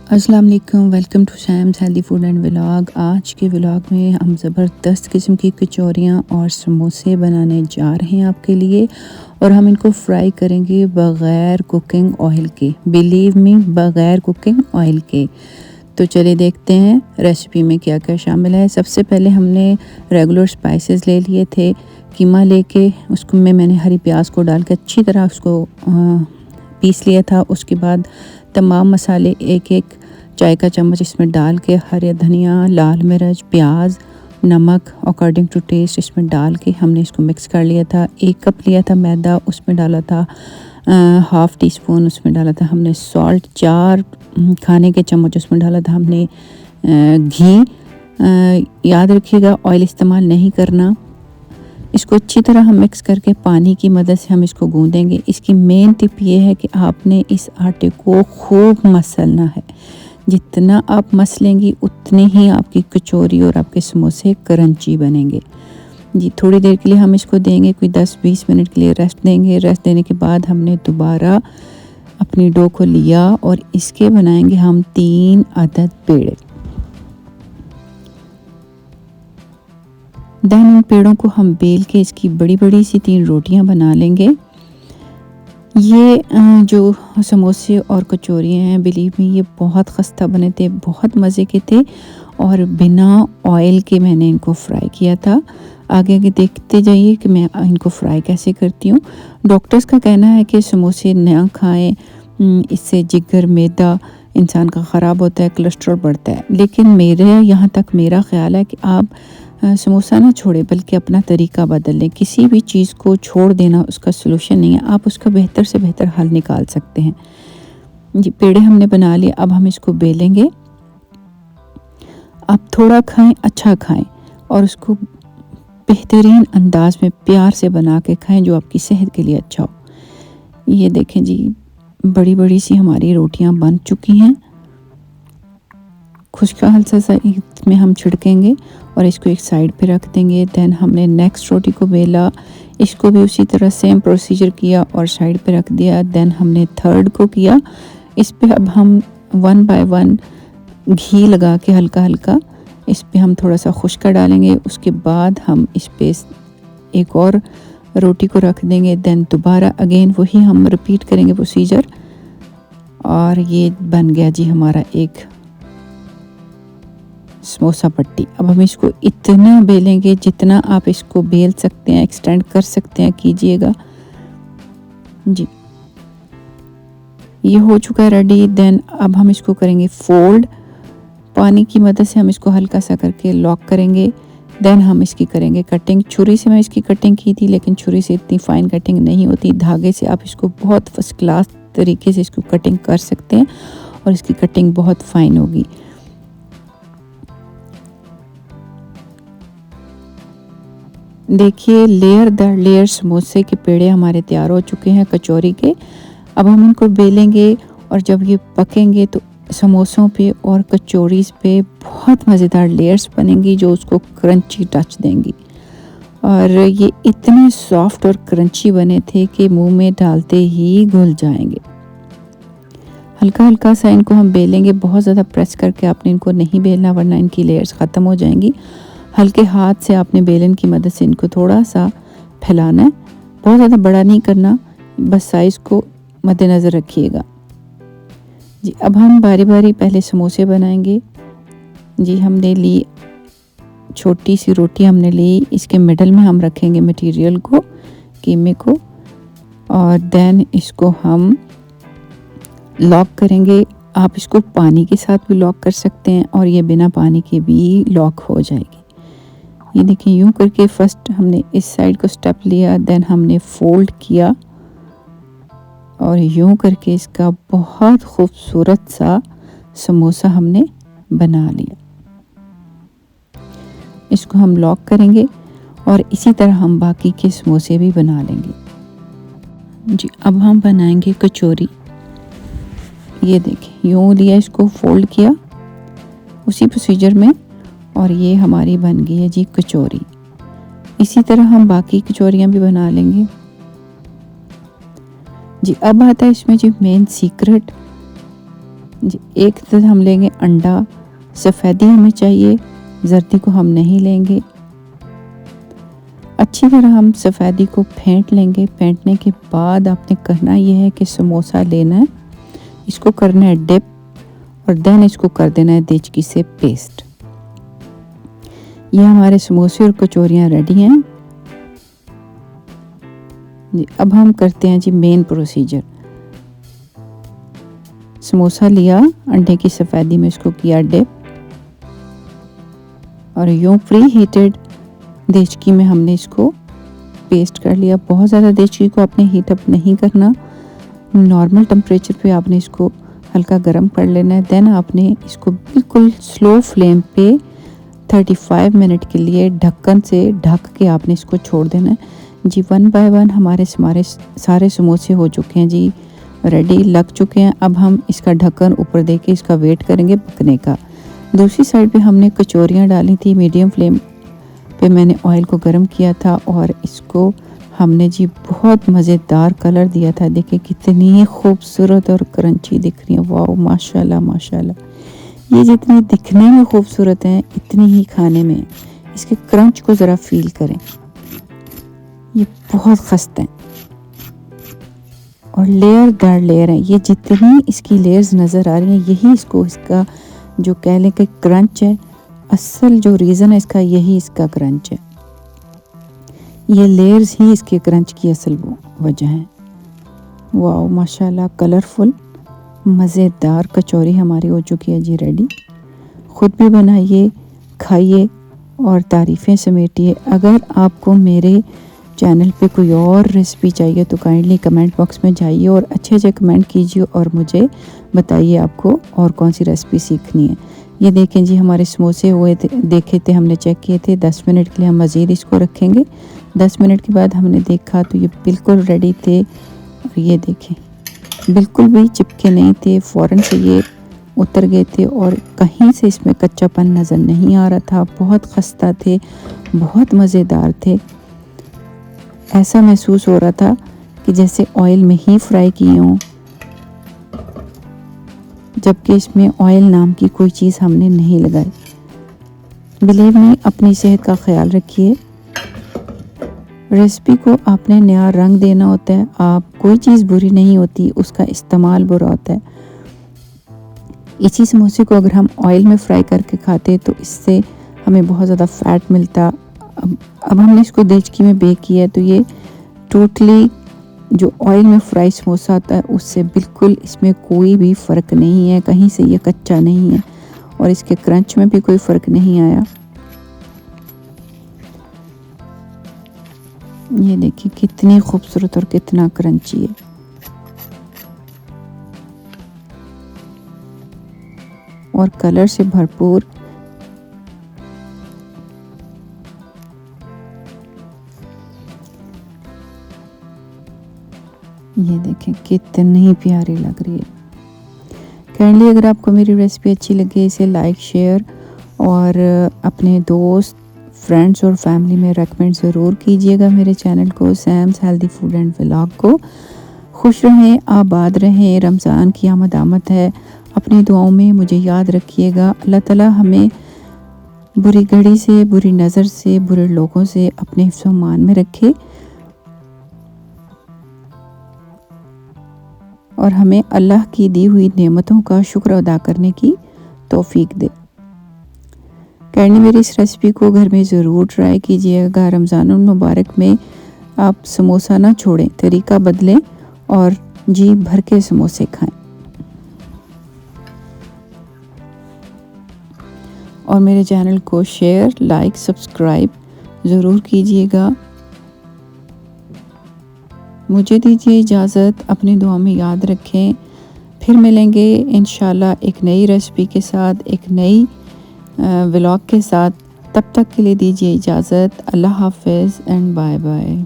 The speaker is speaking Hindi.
अस्सलाम वालेकुम, welcome to Shams healthy food and vlog. आज के व्लॉग में हम ज़बरदस्त किस्म की कचौरियाँ और समोसे बनाने जा रहे हैं आपके लिए, और हम इनको फ्राई करेंगे बग़ैर कुकिंग ऑयल के। बिलीव मी, बग़ैर कुकिंग ऑयल के। तो चलिए देखते हैं रेसिपी में क्या क्या शामिल है। सबसे पहले हमने रेगुलर स्पाइसेस ले लिए थे। कीमा लेके उसको मैंने हरी प्याज को डाल के अच्छी तरह उसको पीस लिया था। उसके बाद तमाम मसाले एक एक चाय का चम्मच इसमें डाल के, हरे धनिया, लाल मिर्च, प्याज, नमक अकॉर्डिंग टू टेस्ट इसमें डाल के हमने इसको मिक्स कर लिया था। 1 कप लिया था मैदा, उसमें डाला था हाफ़ टी स्पून उसमें डाला था हमने सॉल्ट, 4 खाने के चम्मच उसमें डाला था हमने घी। याद रखिएगा ऑयल इस्तेमाल नहीं करना। इसको अच्छी तरह हम मिक्स करके पानी की मदद से हम इसको गूंदेंगे। इसकी मेन टिप ये है कि आपने इस आटे को खूब मसलना है। जितना आप मसलेंगी उतनी ही आपकी कचौरी और आपके समोसे क्रंची बनेंगे। जी, थोड़ी देर के लिए हम इसको देंगे, कोई 10-20 मिनट के लिए रेस्ट देंगे। रेस्ट देने के बाद हमने दोबारा अपनी डो को लिया और इसके बनाएंगे हम 3 अदद पेड़े। देन उन पेड़ों को हम बेल के इसकी बड़ी बड़ी सी 3 रोटियां बना लेंगे। ये जो समोसे और कचौरियाँ हैं, बिलीव में ये बहुत खस्ता बने थे, बहुत मज़े के थे, और बिना ऑयल के मैंने इनको फ्राई किया था। आगे आगे देखते जाइए कि मैं इनको फ्राई कैसे करती हूँ। डॉक्टर्स का कहना है कि समोसे ना खाएं, इससे जिगर मैदा इंसान का ख़राब होता है, कोलेस्ट्रॉल बढ़ता है। लेकिन मेरे यहाँ तक मेरा ख़्याल है कि आप समोसा ना छोड़े बल्कि अपना तरीका बदल लें। किसी भी चीज़ को छोड़ देना उसका सलूशन नहीं है, आप उसका बेहतर से बेहतर हल निकाल सकते हैं। जी, पेड़े हमने बना लिए, अब हम इसको बेलेंगे। आप थोड़ा खाएं, अच्छा खाएं, और उसको बेहतरीन अंदाज में प्यार से बना के खाएं जो आपकी सेहत के लिए अच्छा हो। ये देखें जी, बड़ी बड़ी सी हमारी रोटियां बन चुकी हैं। खुश्का हल्का सा इसमें हम छिड़केंगे और इसको एक साइड पे रख देंगे। देन हमने नेक्स्ट रोटी को बेला, इसको भी उसी तरह सेम प्रोसीजर किया और साइड पे रख दिया। देन हमने थर्ड को किया। इस पे अब हम 1 बाय 1 घी लगा के हल्का हल्का इस पे हम थोड़ा सा खुश्का डालेंगे। उसके बाद हम इस पे एक और रोटी को रख देंगे। देन दोबारा अगेन वही हम रिपीट करेंगे प्रोसीजर, और ये बन गया जी हमारा एक समोसा पट्टी। अब हम इसको इतना बेलेंगे जितना आप इसको बेल सकते हैं, एक्सटेंड कर सकते हैं, कीजिएगा जी। ये हो चुका है रेडी। देन अब हम इसको करेंगे फोल्ड। पानी की मदद से हम इसको हल्का सा करके लॉक करेंगे। देन हम इसकी करेंगे कटिंग। छुरी से मैं इसकी कटिंग की थी, लेकिन छुरी से इतनी फाइन कटिंग नहीं होती। धागे से आप इसको बहुत फर्स्ट क्लास तरीके से इसको कटिंग कर सकते हैं और इसकी कटिंग बहुत फाइन होगी। देखिए, लेयर दर लेयर समोसे के पेड़े हमारे तैयार हो चुके हैं कचौरी के। अब हम इनको बेलेंगे और जब ये पकेंगे तो समोसों पे और कचौरीज़ पे बहुत मज़ेदार लेयर्स बनेंगी जो उसको क्रंची टच देंगी। और ये इतने सॉफ्ट और क्रंची बने थे कि मुंह में डालते ही घुल जाएंगे। हल्का हल्का सा इनको हम बेलेंगे, बहुत ज़्यादा प्रेस करके आपने इनको नहीं बेलना वरना इनकी लेयर्स ख़त्म हो जाएंगी। हल्के हाथ से आपने बेलन की मदद से इनको थोड़ा सा फैलाना है, बहुत ज़्यादा बड़ा नहीं करना, बस साइज़ को मद्देनज़र रखिएगा जी। अब हम बारी बारी पहले समोसे बनाएंगे जी। हमने ली छोटी सी रोटी, हमने ली, इसके मिडल में हम रखेंगे मटेरियल को, कीमे को, और देन इसको हम लॉक करेंगे। आप इसको पानी के साथ भी लॉक कर सकते हैं और ये बिना पानी के भी लॉक हो जाएगी। ये देखिए, यूँ करके फर्स्ट हमने इस साइड को स्टेप लिया, देन हमने फोल्ड किया और यूँ करके इसका बहुत खूबसूरत सा समोसा हमने बना लिया। इसको हम लॉक करेंगे और इसी तरह हम बाकी के समोसे भी बना लेंगे जी। अब हम बनाएंगे कचौरी। ये देखिए, यूँ लिया, इसको फोल्ड किया उसी प्रोसीजर में, और ये हमारी बन गई है जी कचौरी। इसी तरह हम बाकी कचौरियाँ भी बना लेंगे जी। अब आता है इसमें जी मेन सीक्रेट, जी, एक तो हम लेंगे अंडा, सफ़ेदी हमें चाहिए, जर्दी को हम नहीं लेंगे। अच्छी तरह हम सफ़ेदी को फेंट लेंगे। फेंटने के बाद आपने करना ये है कि समोसा लेना है, इसको करना है डिप और देन इसको कर देना है देचकी से पेस्ट। ये हमारे समोसे और कचौरियाँ रेडी हैं जी। अब हम करते हैं जी मेन प्रोसीजर। समोसा लिया, अंडे की सफ़ेदी में इसको किया डिप और यूँ प्री हीटेड देचकी में हमने इसको पेस्ट कर लिया। बहुत ज़्यादा देचकी को आपने हीट अप नहीं करना, नॉर्मल टेम्परेचर पे आपने इसको हल्का गर्म कर लेना है। देन आपने इसको बिल्कुल स्लो फ्लेम पे 35 मिनट के लिए ढक्कन से ढक के आपने इसको छोड़ देना है जी। 1 बाय 1 हमारे सारे समोसे हो चुके हैं जी, रेडी लग चुके हैं। अब हम इसका ढक्कन ऊपर दे के इसका वेट करेंगे पकने का। दूसरी साइड पे हमने कचौरियाँ डाली थी, मीडियम फ्लेम पे मैंने ऑयल को गर्म किया था और इसको हमने जी बहुत मज़ेदार कलर दिया था। देखिए कितनी खूबसूरत और क्रंची दिख रही है, वाह माशाल्लाह माशाल्लाह। ये जितनी दिखने में खूबसूरत हैं इतनी ही खाने में। इसके क्रंच को ज़रा फील करें, ये बहुत खस्ते हैं और लेयर दर लेयर हैं। ये जितनी इसकी लेयर्स नज़र आ रही हैं यही इसका जो कह लें कि क्रंच है, असल जो रीज़न है इसका यही इसका क्रंच है। ये लेयर्स ही इसके क्रंच की असल वजह है। वाह माशाल्लाह, कलरफुल मज़ेदार कचौरी हमारी हो चुकी है जी रेडी। ख़ुद भी बनाइए, खाइए और तारीफ़ें समेटिए। अगर आपको मेरे चैनल पे कोई और रेसिपी चाहिए तो काइंडली कमेंट बॉक्स में जाइए और अच्छे कमेंट कीजिए और मुझे बताइए आपको और कौन सी रेसिपी सीखनी है। ये देखें जी हमारे समोसे हुए थे, देखे थे हमने, चेक किए थे। 10 मिनट के लिए हम मज़ीद इसको रखेंगे। 10 मिनट के बाद हमने देखा तो ये बिल्कुल रेडी थे और ये देखें बिल्कुल भी चिपके नहीं थे, फ़ौरन से ये उतर गए थे और कहीं से इसमें कच्चापन नज़र नहीं आ रहा था। बहुत खस्ता थे, बहुत मज़ेदार थे। ऐसा महसूस हो रहा था कि जैसे ऑयल में ही फ्राई किए हों, जबकि इसमें ऑयल नाम की कोई चीज़ हमने नहीं लगाई। बिलीव मी, अपनी सेहत का ख्याल रखिए। रेसिपी को आपने नया रंग देना होता है। आप कोई चीज़ बुरी नहीं होती, उसका इस्तेमाल बुरा होता है। इसी समोसे को अगर हम ऑयल में फ्राई करके खाते तो इससे हमें बहुत ज़्यादा फ़ैट मिलता। अब हमने इसको देचकी में बेक किया है तो ये टोटली जो ऑयल में फ्राई समोसा होता है उससे बिल्कुल इसमें कोई भी फ़र्क नहीं है। कहीं से ये कच्चा नहीं है और इसके क्रंच में भी कोई फ़र्क नहीं आया। ये देखिए कितनी खूबसूरत और कितना क्रंची है। और कलर से भरपूर। ये देखें कितनी प्यारी लग रही है। काइंडली अगर आपको मेरी रेसिपी अच्छी लगे इसे लाइक, शेयर और अपने दोस्त, फ्रेंड्स और फैमिली में रेकमेंड ज़रूर कीजिएगा मेरे चैनल को, Sam's healthy food and vlog को। खुश रहें, आबाद रहें। रमज़ान की आमद है, अपनी दुआओं में मुझे याद रखिएगा। अल्लाह ताला हमें बुरी घड़ी से, बुरी नज़र से, बुरे लोगों से अपने हिफ्ज़ मान में रखे और हमें अल्लाह की दी हुई नेमतों का शुक्र अदा करने की तौफीक दे। काइंडली मेरी इस रेसिपी को घर में ज़रूर ट्राई कीजिएगा। रमज़ानुल मुबारक में आप समोसा ना छोड़ें, तरीका बदलें और जी भर के समोसे खाएं। और मेरे चैनल को शेयर, लाइक, सब्सक्राइब ज़रूर कीजिएगा। मुझे दीजिए इजाज़त, अपनी दुआ में याद रखें। फिर मिलेंगे इंशाल्लाह एक नई रेसिपी के साथ, एक नई व्लॉग के साथ। तब तक के लिए दीजिए इजाज़त। अल्लाह हाफ़िज़ एंड बाय बाय।